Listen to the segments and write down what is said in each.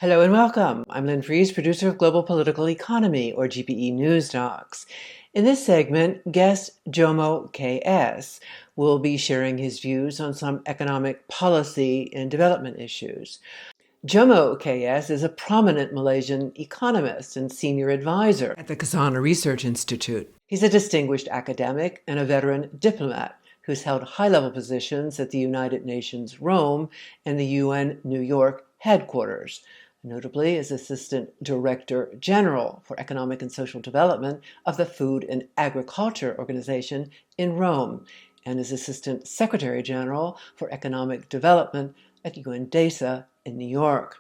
Hello and welcome. I'm Lynn Fries, producer of Global Political Economy, or GPEnewsdocs. In this segment, guest Jomo K.S. will be sharing his views on some economic policy and development issues. Jomo K.S. is a prominent Malaysian economist and senior advisor at the Khazanah Research Institute. He's a distinguished academic and a veteran diplomat who's held high-level positions at the United Nations Rome and the UN New York headquarters, notably as Assistant Director General for Economic and Social Development of the Food and Agriculture Organization in Rome, and as Assistant Secretary General for Economic Development at UNDESA in New York.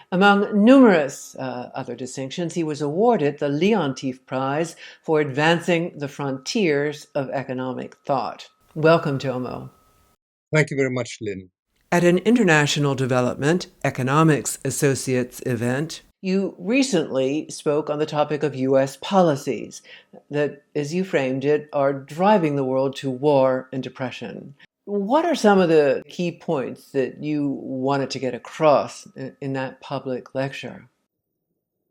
Among numerous other distinctions, he was awarded the Lynn Prize for advancing the frontiers of economic thought. Welcome, Jomo. Thank you very much, Lynn. At an International Development Economics Associates event, you recently spoke on the topic of U.S. policies that, as you framed it, are driving the world to war and depression. What are some of the key points that you wanted to get across in that public lecture?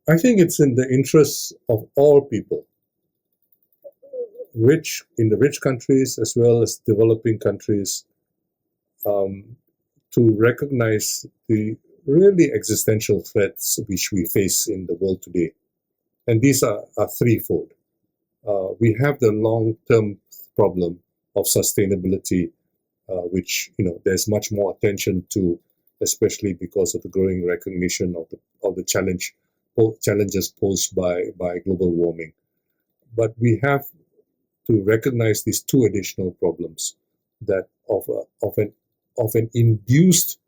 I think it's in the interests of all people, in the rich countries as well as developing countries, to recognize the really existential threats which we face in the world today. And these are threefold. We have the long-term problem of sustainability, which there's much more attention to, especially because of the growing recognition of the challenges posed by global warming. But we have to recognize these two additional problems that of an induced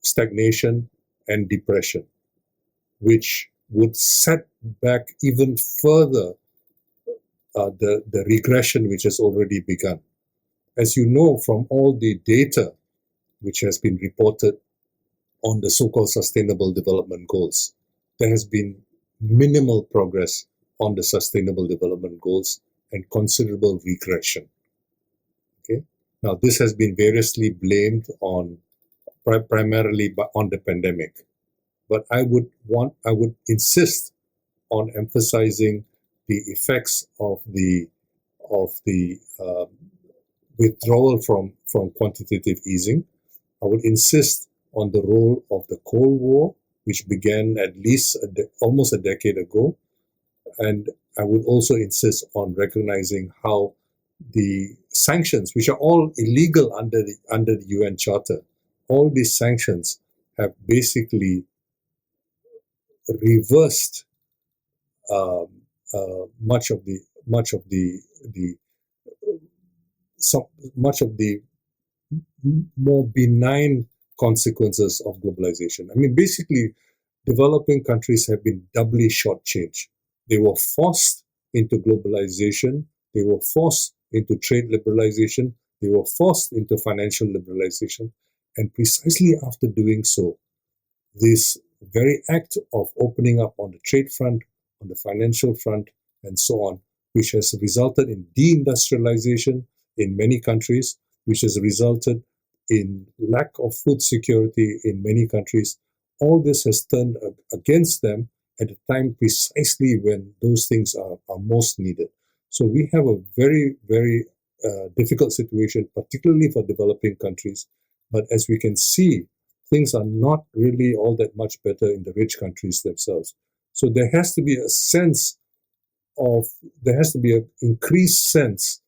stagnation and depression, which would set back even further the regression which has already begun. As you know from all the data which has been reported on the so-called Sustainable Development Goals, there has been minimal progress on the Sustainable Development Goals and considerable regression. Okay. Now, this has been variously blamed on primarily on the pandemic, but I would insist on emphasizing the effects of the withdrawal from quantitative easing. I would insist on the role of the Cold War, which began at least almost a decade ago, and I would also insist on recognizing how the sanctions, which are all illegal under the UN Charter, all these sanctions have basically reversed much of the more benign consequences of globalization. I mean, basically, developing countries have been doubly shortchanged. They were forced into globalization. They were forced into trade liberalization. They were forced into financial liberalization. And precisely after doing so, this very act of opening up on the trade front, on the financial front, and so on, which has resulted in deindustrialization in many countries, which has resulted in lack of food security in many countries. All this has turned against them at a time precisely when those things are most needed. So we have a very, very difficult situation, particularly for developing countries. But as we can see, things are not really all that much better in the rich countries themselves. So there has to be an increased sense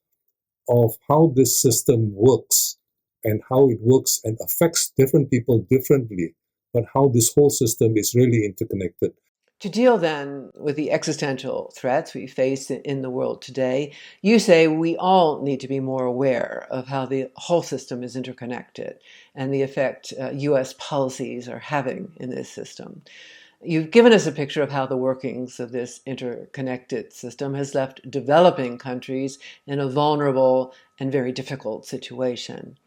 of how this system works and how it works and affects different people differently, but how this whole system is really interconnected. To deal then with the existential threats we face in the world today, you say we all need to be more aware of how the whole system is interconnected and the effect U.S. policies are having in this system. You've given us a picture of how the workings of this interconnected system has left developing countries in a vulnerable and very difficult situation.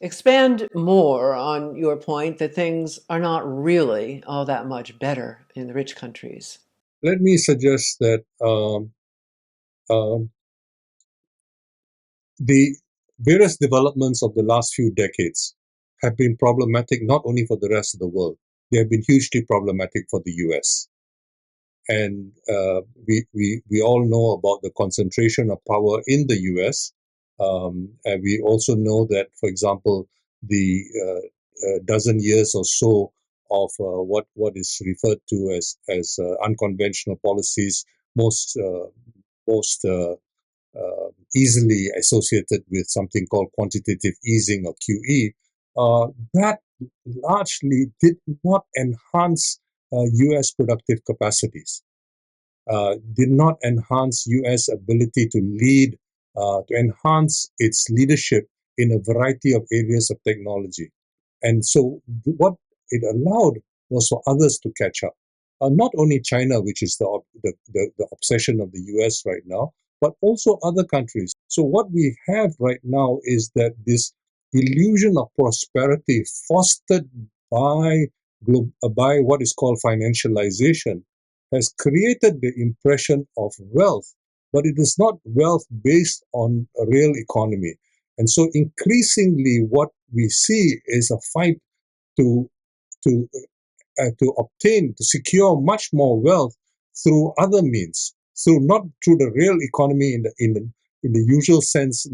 Expand more on your point that things are not really all that much better in the rich countries. Let me suggest that the various developments of the last few decades have been problematic not only for the rest of the world. they have been hugely problematic for the US. And we all know about the concentration of power in the US. And we also know that, for example, the dozen years or so of what is referred to as unconventional policies, most easily associated with something called quantitative easing or QE, that largely did not enhance US productive capacities, did not enhance US ability to lead, to enhance its leadership in a variety of areas of technology. And so what it allowed was for others to catch up. Not only China, which is the obsession of the US right now, but also other countries. So what we have right now is that this illusion of prosperity fostered by by what is called financialization has created the impression of wealth, but it is not wealth based on a real economy. And so increasingly what we see is a fight to to to obtain, to secure much more wealth through other means, through not through the real economy in the usual sense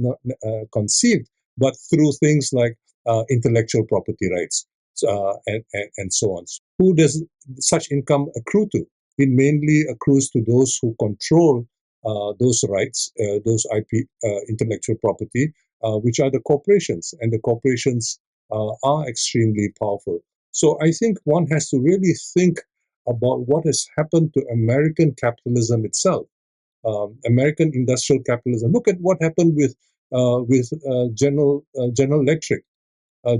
conceived, but through things like intellectual property rights and so on. So who does such income accrue to? It mainly accrues to those who control those rights, those IP, intellectual property, which are the corporations, and the corporations are extremely powerful. So I think one has to really think about what has happened to American capitalism itself, American industrial capitalism. Look at what happened with General Electric.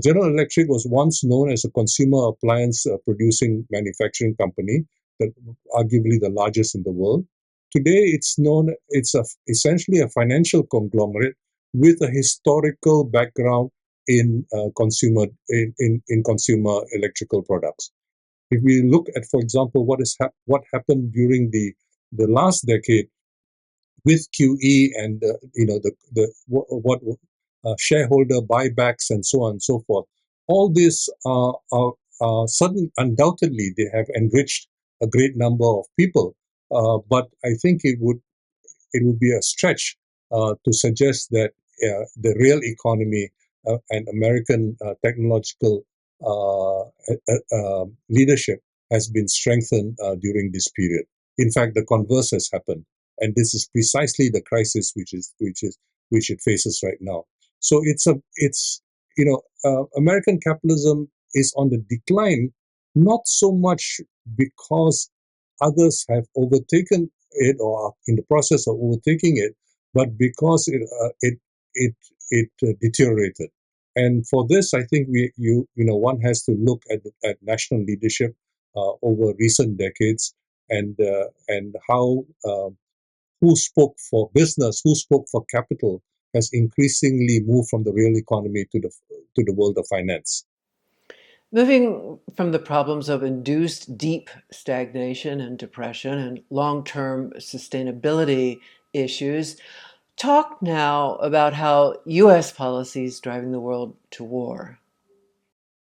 General Electric was once known as a consumer appliance producing manufacturing company, that arguably the largest in the world. Today, essentially a financial conglomerate with a historical background in consumer electrical products. If we look at, for example, what happened during the last decade with QE and what shareholder buybacks and so on and so forth, all this undoubtedly they have enriched a great number of people. But I think it would be a stretch to suggest that the real economy and American technological leadership has been strengthened during this period. In fact, the converse has happened, and this is precisely the crisis which it faces right now. So American capitalism is on the decline, not so much because others have overtaken it or are in the process of overtaking it, but because it deteriorated. And for this, I think one has to look at national leadership over recent decades and how who spoke for business, who spoke for capital, has increasingly moved from the real economy to the world of finance. Moving from the problems of induced deep stagnation and depression and long-term sustainability issues, talk now about how U.S. policy is driving the world to war.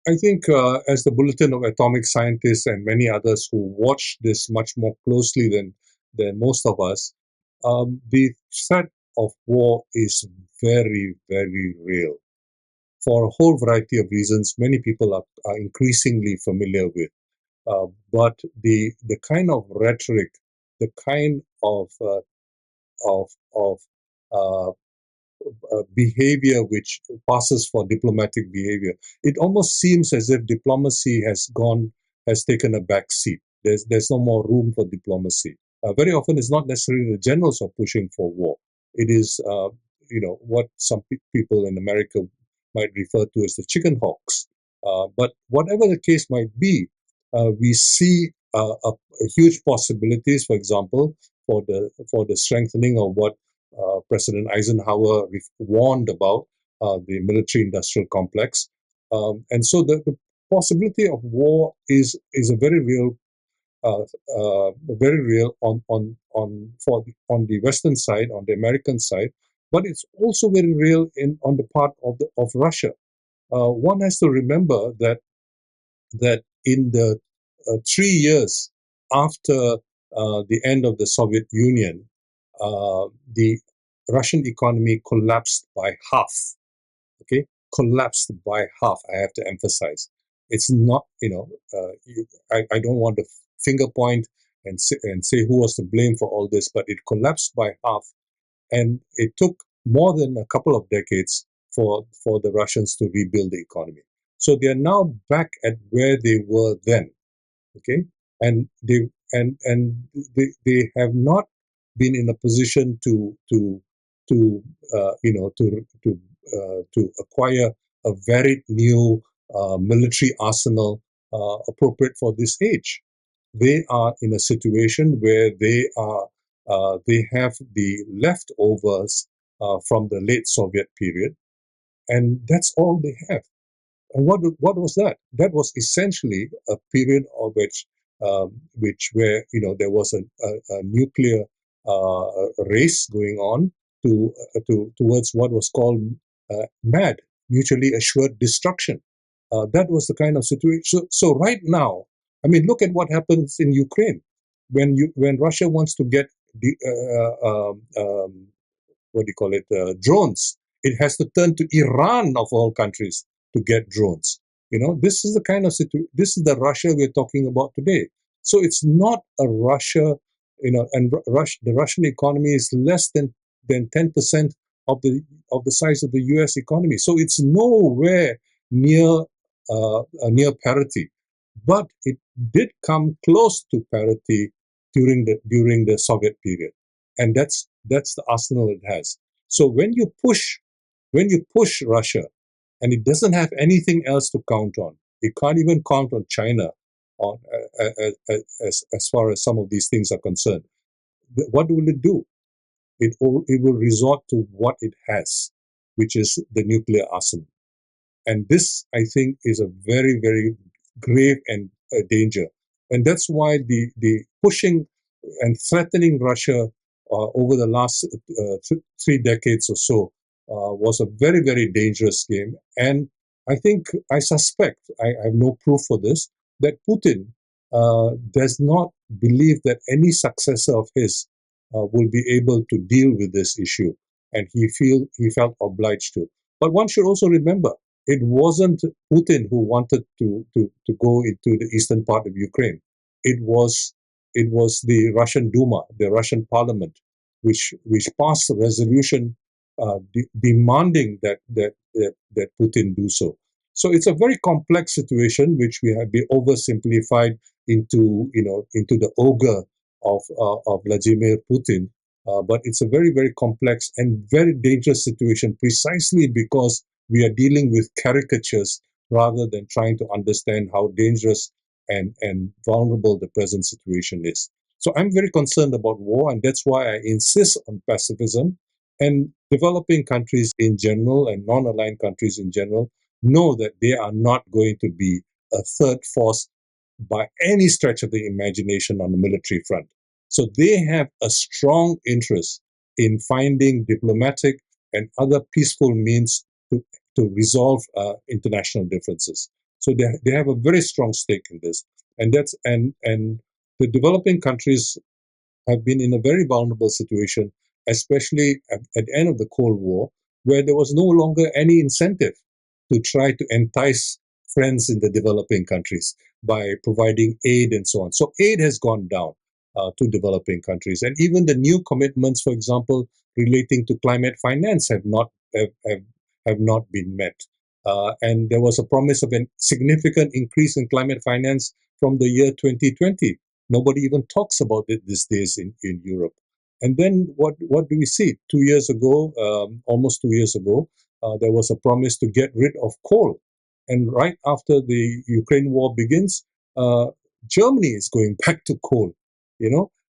I think as the Bulletin of Atomic Scientists and many others who watch this much more closely than most of us, the threat of war is very, very real. For a whole variety of reasons, many people are increasingly familiar with. But the kind of rhetoric, the kind of behavior which passes for diplomatic behavior, it almost seems as if diplomacy has taken a back seat. There's no more room for diplomacy. Very often, it's not necessarily the generals are pushing for war. It is what some people in America might refer to as the chicken hawks. But whatever the case might be, we see a huge possibilities. For example, for the strengthening of what President Eisenhower warned about, the military-industrial complex, and so the possibility of war is a very real on the Western side, on the American side, but it's also very real on the part of Russia. One has to remember that in the 3 years after the end of the Soviet Union, the Russian economy collapsed by half. Okay, collapsed by half. I have to emphasize, it's not, I don't want to finger point and say who was to blame for all this, but it collapsed by half, and it took more than a couple of decades for the Russians to rebuild the economy. So they are now back at where they were then. Okay, and they have not been in a position to to acquire a very new military arsenal appropriate for this age. They are in a situation where they have the leftovers from the late Soviet period, and that's all they have. And what was that? That was essentially a period of which where there was a nuclear race going on towards what was called MAD, mutually assured destruction. That was the kind of situation. So right now, I mean, look at what happens in Ukraine when Russia wants to get the what do you call it, drones. It has to turn to Iran of all countries to get drones. This is the kind of this is the Russia we're talking about today. So it's not a Russia, and the Russian economy is less than 10% of the size of the U.S. economy. So it's nowhere near near parity, but it did come close to parity during the Soviet period, and that's the arsenal it has. So when you push Russia, and it doesn't have anything else to count on, it can't even count on China on as far as some of these things are concerned. What will it do? It will resort to what it has, which is the nuclear arsenal. And this, I think, is a very, very grave and danger. And that's why the pushing and threatening Russia over the last 3 decades or so was a very, very dangerous game. And I suspect, I have no proof for this, that Putin does not believe that any successor of his will be able to deal with this issue. And he felt obliged to. But one should also remember, it wasn't Putin who wanted to go into the eastern part of Ukraine. It was the Russian Duma, the Russian Parliament, which passed a resolution demanding that Putin do so. So it's a very complex situation, which we have been oversimplified into the ogre of Vladimir Putin. But it's a very, very complex and very dangerous situation, precisely because we are dealing with caricatures rather than trying to understand how dangerous and vulnerable the present situation is. So I'm very concerned about war, and that's why I insist on pacifism. And developing countries in general and non-aligned countries in general know that they are not going to be a third force by any stretch of the imagination on the military front. So they have a strong interest in finding diplomatic and other peaceful means to resolve international differences. So they have a very strong stake in this, and the developing countries have been in a very vulnerable situation, especially at the end of the Cold War, where there was no longer any incentive to try to entice friends in the developing countries by providing aid and so on. So aid has gone down to developing countries, and even the new commitments, for example, relating to climate finance, have not been met. And there was a promise of a significant increase in climate finance from the year 2020. Nobody even talks about it these days in Europe. And then what do we see? 2 years ago, almost 2 years ago, there was a promise to get rid of coal. And right after the Ukraine war begins, Germany is going back to coal.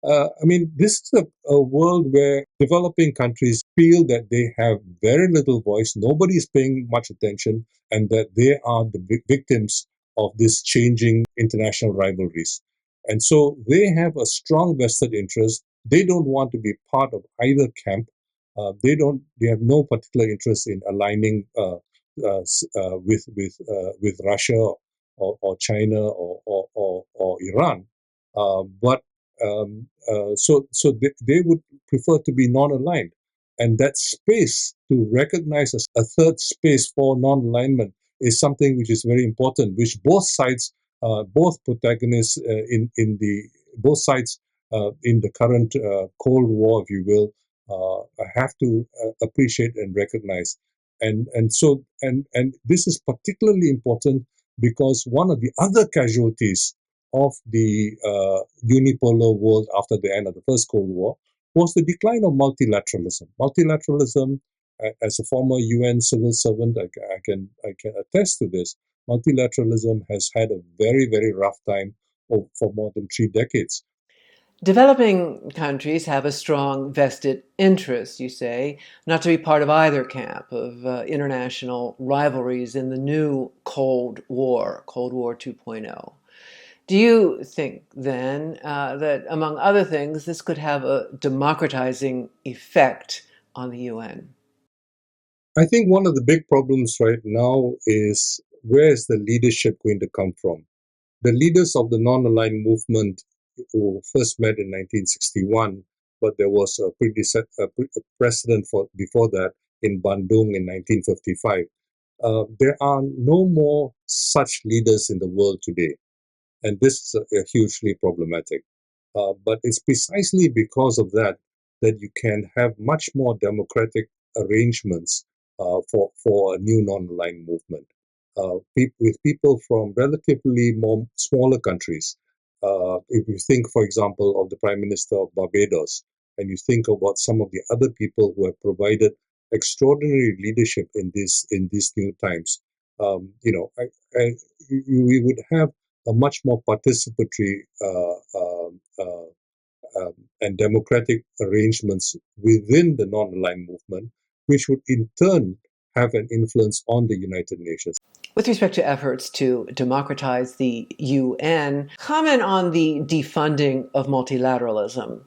I mean, this is a world where developing countries feel that they have very little voice, nobody is paying much attention, and that they are the victims of this changing international rivalries. And so they have a strong vested interest. They don't want to be part of either camp. They have no particular interest in aligning with Russia or China or Iran. So they would prefer to be non-aligned. And that space to recognize a third space for non-alignment is something which is very important, which both sides, both protagonists both sides in the current Cold War, if you will, have to appreciate and recognize. And this is particularly important because one of the other casualties of the unipolar world after the end of the First Cold War was the decline of multilateralism. Multilateralism, as a former UN civil servant, I can attest to this. Multilateralism has had a very, very rough time for more than 3 decades. Developing countries have a strong vested interest, you say, not to be part of either camp of international rivalries in the new Cold War, Cold War 2.0. Do you think, then, that, among other things, this could have a democratizing effect on the UN? I think one of the big problems right now is where is the leadership going to come from? The leaders of the non-aligned movement who first met in 1961, but there was a precedent for before that in Bandung in 1955. There are no more such leaders in the world today, and this is hugely problematic. But it's precisely because of that that you can have much more democratic arrangements for a new non-aligned movement with people from relatively more smaller countries. If you think, for example, of the Prime Minister of Barbados, and you think about some of the other people who have provided extraordinary leadership in these new times, we would have a much more participatory and democratic arrangements within the non-aligned movement, which would in turn have an influence on the United Nations. With respect to efforts to democratize the UN, comment on the defunding of multilateralism.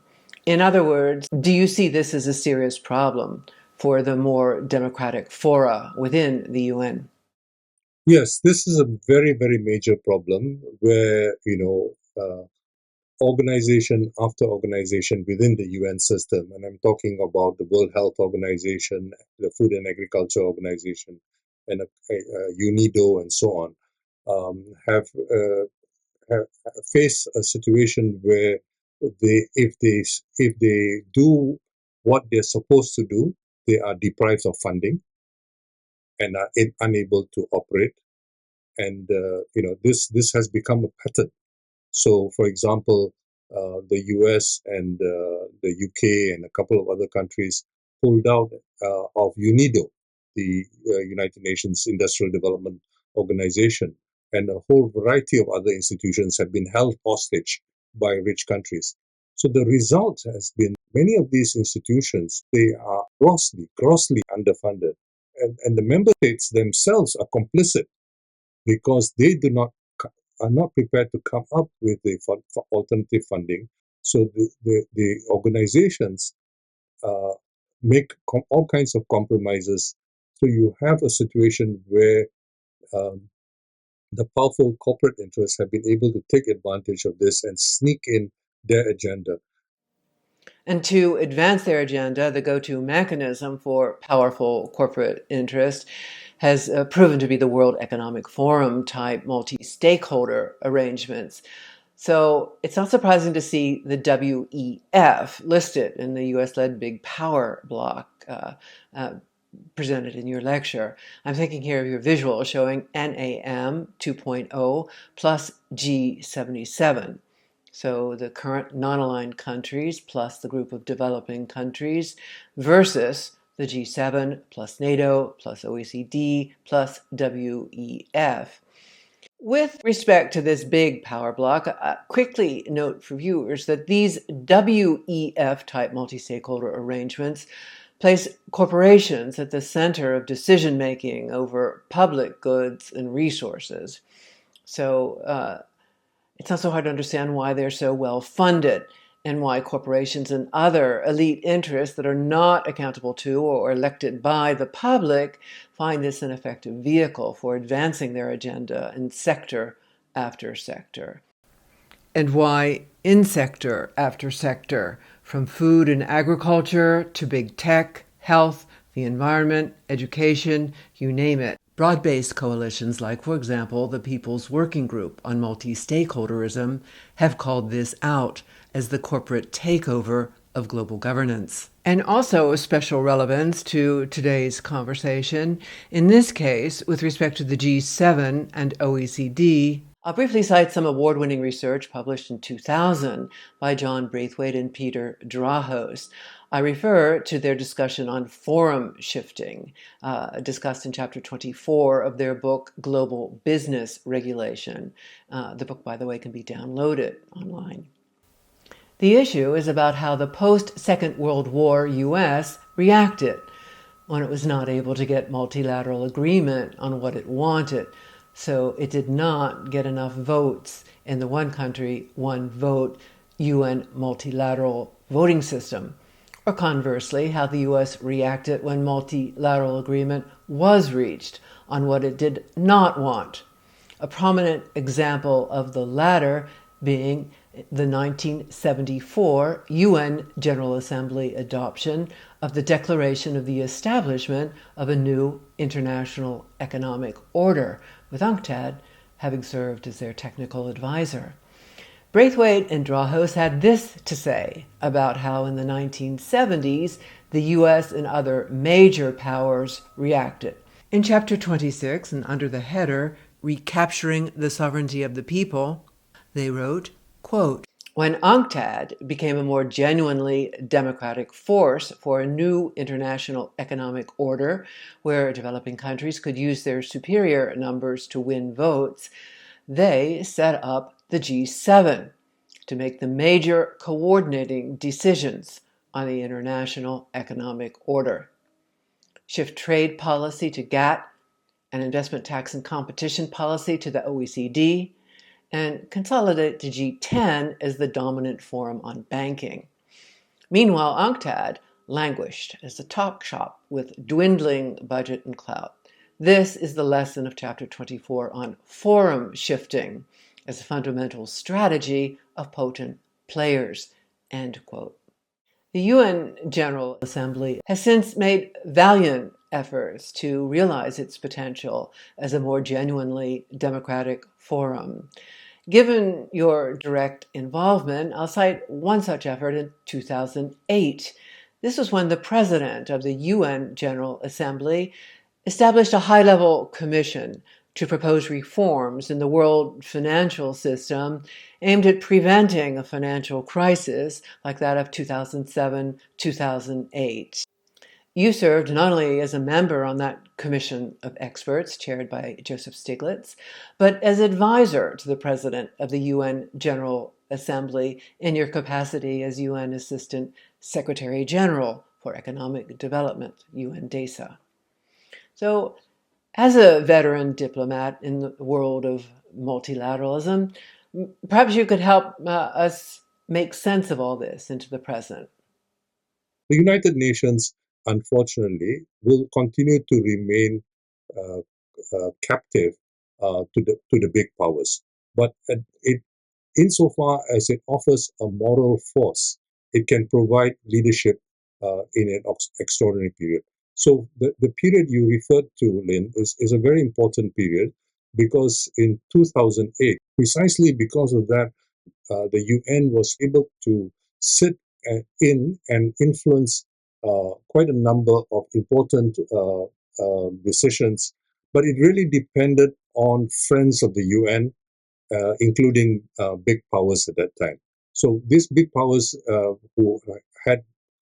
In other words, do you see this as a serious problem for the more democratic fora within the UN? Yes, this is a very, very major problem where, organization after organization within the UN system, and I'm talking about the World Health Organization, the Food and Agriculture Organization, and UNIDO, and so on, have face a situation where if they do what they're supposed to do, they are deprived of funding and are unable to operate. And this has become a pattern. So, for example, the US and the UK and a couple of other countries pulled out of UNIDO, the United Nations Industrial Development Organization, and a whole variety of other institutions have been held hostage by rich countries. So the result has been many of these institutions, they are grossly underfunded. And the member states themselves are complicit because they are not prepared to come up with for alternative funding. So the organizations uh, make all kinds of compromises. So you have a situation where um, the powerful corporate interests have been able to take advantage of this and sneak in their agenda. And to advance their agenda, the go-to mechanism for powerful corporate interest has proven to be the World Economic Forum type multi-stakeholder arrangements. So it's not surprising to see the WEF listed in the US-led big power bloc uh, presented in your lecture. I'm thinking here of your visual showing NAM 2.0 plus G77. So the current non-aligned countries plus the group of developing countries versus the G7 plus NATO plus OECD plus WEF. With respect to this big power block, quickly note for viewers that these WEF type multi-stakeholder arrangements place corporations at the center of decision making over public goods and resources. So it's not so hard to understand why they're so well funded. and why corporations and other elite interests that are not accountable to or elected by the public find this an effective vehicle for advancing their agenda in sector after sector. And why in sector after sector, from food and agriculture to big tech, health, the environment, education, you name it. Broad-based coalitions like, for example, the People's Working Group on Multi-Stakeholderism have called this out as the corporate takeover of global governance. And also of special relevance to today's conversation, in this case, with respect to the G7 and OECD, I'll briefly cite some award-winning research published in 2000 by John Braithwaite and Peter Drahos. I refer to their discussion on forum shifting, discussed in chapter 24 of their book, Global Business Regulation. The book, by the way, can be downloaded online. The issue is about how the post-Second World War U.S. reacted when it was not able to get multilateral agreement on what it wanted. So it did not get enough votes in the one country, one vote UN multilateral voting system. Or conversely, how the U.S. reacted when multilateral agreement was reached on what it did not want. A prominent example of the latter being the 1974 UN General Assembly adoption of the Declaration of the Establishment of a New International Economic Order, with UNCTAD having served as their technical advisor. Braithwaite and Drahos had this to say about how in the 1970s the U.S. and other major powers reacted. In chapter 26, and under the header, Recapturing the Sovereignty of the People, they wrote, quote, when UNCTAD became a more genuinely democratic force for a new international economic order where developing countries could use their superior numbers to win votes, they set up the G7 to make the major coordinating decisions on the international economic order. Shift trade policy to GATT and investment tax and competition policy to the OECD, and consolidate the G10 as the dominant forum on banking. Meanwhile, UNCTAD languished as a talk shop with dwindling budget and clout. This is the lesson of chapter 24 on forum shifting as a fundamental strategy of potent players, end quote. The UN General Assembly has since made valiant efforts to realize its potential as a more genuinely democratic forum. Given your direct involvement, I'll cite one such effort in 2008. This was when the president of the UN General Assembly established a high-level commission to propose reforms in the world financial system aimed at preventing a financial crisis like that of 2007-2008. You served not only as a member on that commission of experts chaired by Joseph Stiglitz, but as advisor to the president of the UN General Assembly in your capacity as UN Assistant Secretary General for Economic Development, UNDESA. So, as a veteran diplomat in the world of multilateralism, perhaps you could help us make sense of all this into the present. The United Nations, unfortunately, will continue to remain captive to the big powers. But insofar as it offers a moral force, it can provide leadership in an extraordinary period. So the period you referred to, Lynn, is a very important period because in 2008, precisely because of that, the UN was able to sit in and influence quite a number of important decisions, but it really depended on friends of the UN, including big powers at that time. So these big powers who had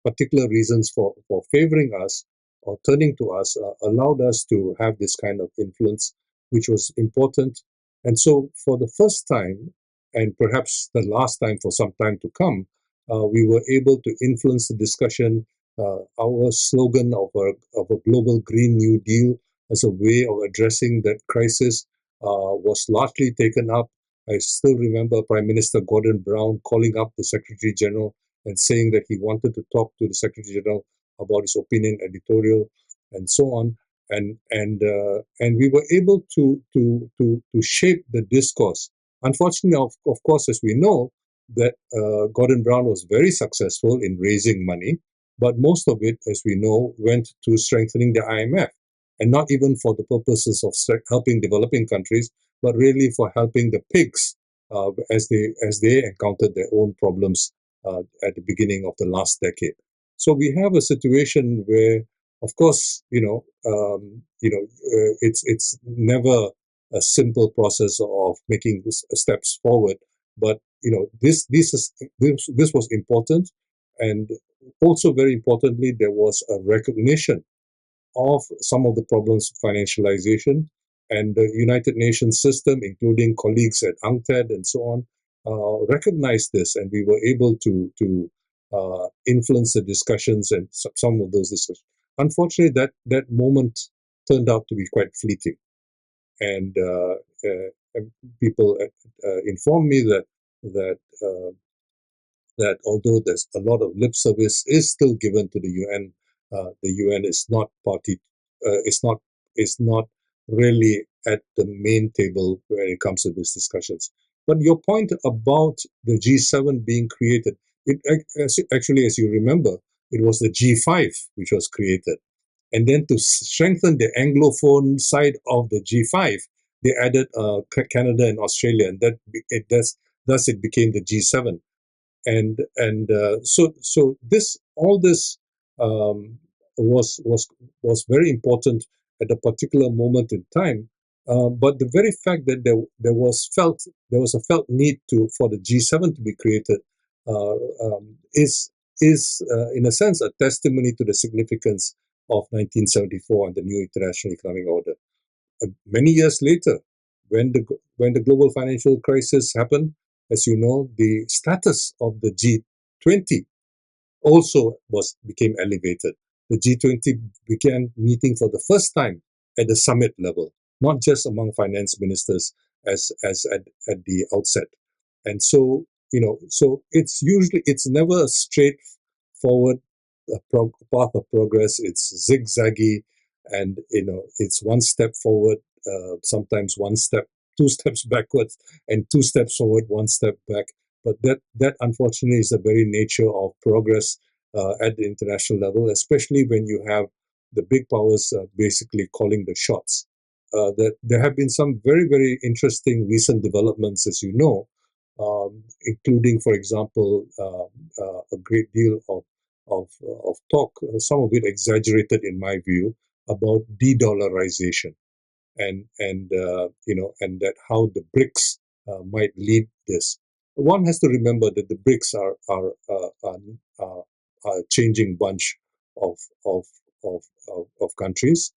particular reasons for favoring us or turning to us allowed us to have this kind of influence, which was important. And so for the first time, and perhaps the last time for some time to come, we were able to influence the discussion. Our slogan of a global Green New Deal as a way of addressing that crisis was largely taken up. I still remember Prime Minister Gordon Brown calling up the Secretary General and saying that he wanted to talk to the Secretary General about his opinion editorial and so on. And we were able to shape the discourse. Unfortunately, of course, as we know, that Gordon Brown was very successful in raising money, but most of it, as we know, went to strengthening the IMF, and not even for the purposes of helping developing countries, but really for helping the pigs as they encountered their own problems at the beginning of the last decade. So we have a situation where, of course, it's never a simple process of making steps forward, but this was important, and also very importantly, there was a recognition of some of the problems of financialization, and the United Nations system, including colleagues at UNCTAD and so on, recognized this, and we were able to influence the discussions and some of those discussions. Unfortunately, that moment turned out to be quite fleeting, and people informed me that although there's a lot of lip service is still given to the UN, the UN is not party, is not really at the main table when it comes to these discussions. But your point about the G7 being created, actually, as you remember, it was the G5 which was created, and then to strengthen the Anglophone side of the G5, they added Canada and Australia, and thus it became the G7. And so this all this um, was very important at a particular moment in time. But the very fact that there was a felt need for the G7 to be created uh, is in a sense a testimony to the significance of 1974 and the new international economic order. Many years later, when the global financial crisis happened, as you know, the status of the G20 also became elevated. The G20 began meeting for the first time at the summit level, not just among finance ministers as at the outset. And so, so it's never a straightforward path of progress. It's zigzaggy, and it's one step forward, sometimes one step, two steps backwards, and two steps forward, one step back. But that unfortunately is the very nature of progress at the international level, especially when you have the big powers basically calling the shots. That there have been some very, very interesting recent developments, as you know, including, for example, a great deal of talk, some of it exaggerated in my view, about de-dollarization, and that how the BRICS might lead this. One has to remember that the BRICS are a changing bunch of of of countries.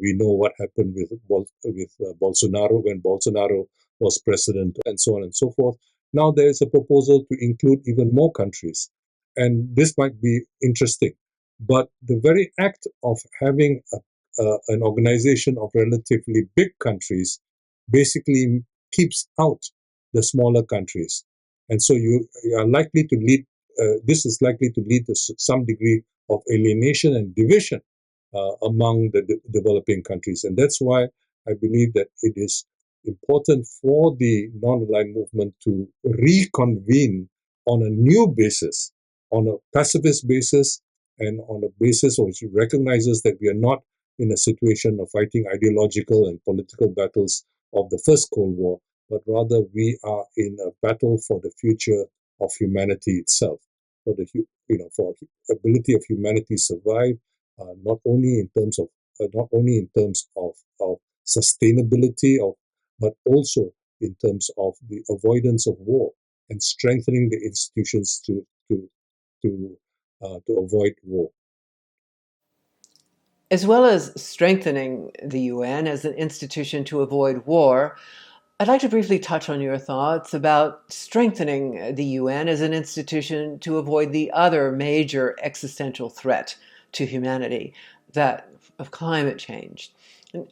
We know what happened with Bolsonaro when Bolsonaro was president, and so on and so forth. Now there is a proposal to include even more countries, and this might be interesting. But the very act of having an organization of relatively big countries basically keeps out the smaller countries. And so you are likely to lead, this is likely to lead to some degree of alienation and division among the developing countries. And that's why I believe that it is important for the non-aligned movement to reconvene on a new basis, on a pacifist basis, and on a basis which recognizes that we are not in a situation of fighting ideological and political battles of the first Cold War, but rather we are in a battle for the future of humanity itself, for the for ability of humanity to survive, not only in terms of sustainability but also in terms of the avoidance of war and strengthening the institutions to avoid war. As well as strengthening the UN as an institution to avoid war, I'd like to briefly touch on your thoughts about strengthening the UN as an institution to avoid the other major existential threat to humanity, that of climate change.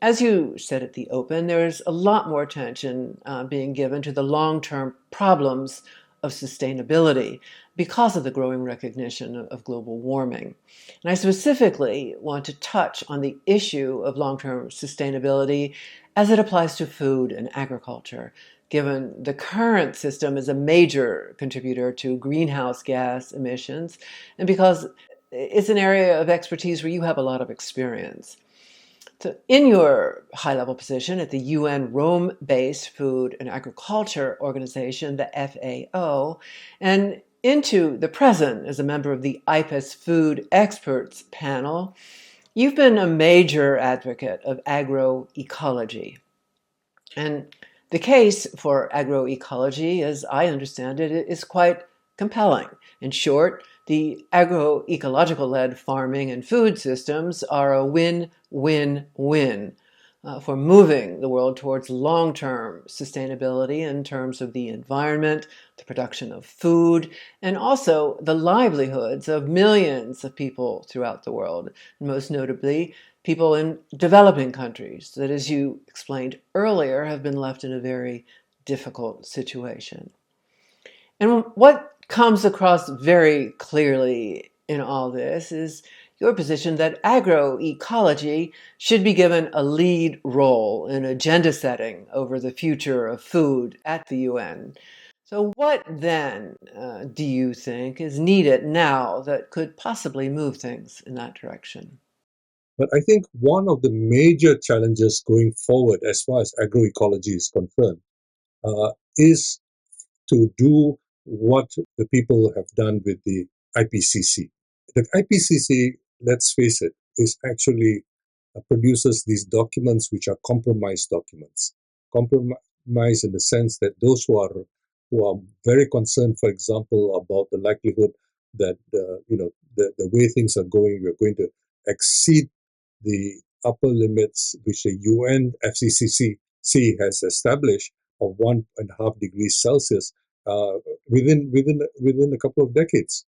As you said at the open, there's a lot more attention being given to the long-term problems of sustainability because of the growing recognition of global warming. And I specifically want to touch on the issue of long-term sustainability as it applies to food and agriculture, given the current system is a major contributor to greenhouse gas emissions, and because it's an area of expertise where you have a lot of experience. So in your high-level position at the UN Rome-based Food and Agriculture Organization, the FAO, and into the present as a member of the IPES Food Experts Panel, you've been a major advocate of agroecology. And the case for agroecology, as I understand it, is quite compelling. In short, the agroecological-led farming and food systems are a win-win-win for moving the world towards long-term sustainability in terms of the environment, the production of food, and also the livelihoods of millions of people throughout the world, most notably people in developing countries that, as you explained earlier, have been left in a very difficult situation. And what comes across very clearly in all this is your position that agroecology should be given a lead role in agenda setting over the future of food at the UN. So, what then do you think is needed now that could possibly move things in that direction? But I think one of the major challenges going forward, as far as agroecology is concerned, is to do what the people have done with the IPCC. The IPCC, let's face it, is actually produces these documents which are compromise documents. Compromise in the sense that those who are very concerned, for example, about the likelihood that the way things are going, we're going to exceed the upper limits which the UN FCCC has established of 1.5 degrees Celsius within a couple of decades.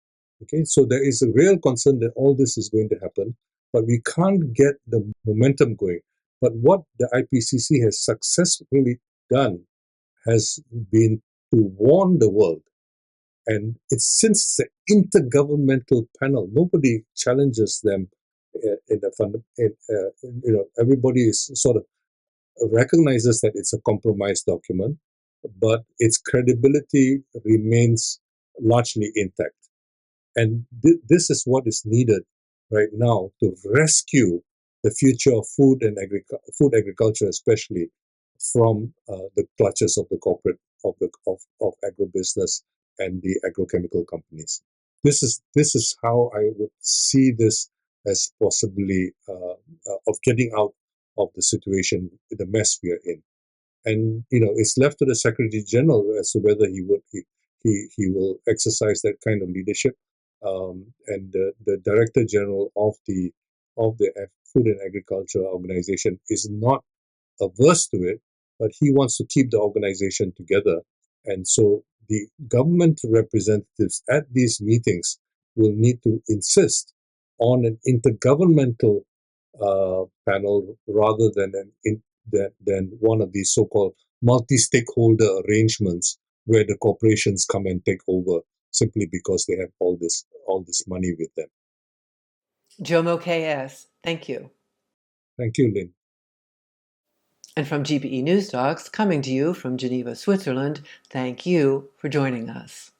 Okay, so there is a real concern that all this is going to happen, but we can't get the momentum going. But what the IPCC has successfully done has been to warn the world. And it's since the intergovernmental panel, nobody challenges them in the fund. Everybody is sort of recognizes that it's a compromise document, but its credibility remains largely intact. And this is what is needed right now to rescue the future of food and food agriculture, especially from the clutches of the corporate of agribusiness and the agrochemical companies. This is how I would see this as possibly of getting out of the situation, the mess we are in. And it's left to the Secretary General as to whether he will exercise that kind of leadership. And the Director General of the Food and Agriculture Organization is not averse to it, but he wants to keep the organization together. And so the government representatives at these meetings will need to insist on an intergovernmental panel rather than one of these so-called multi-stakeholder arrangements where the corporations come and take over simply because they have all this money with them. Jomo K.S., thank you. Thank you, Lynn. And from GPEnewsdocs, coming to you from Geneva, Switzerland, thank you for joining us.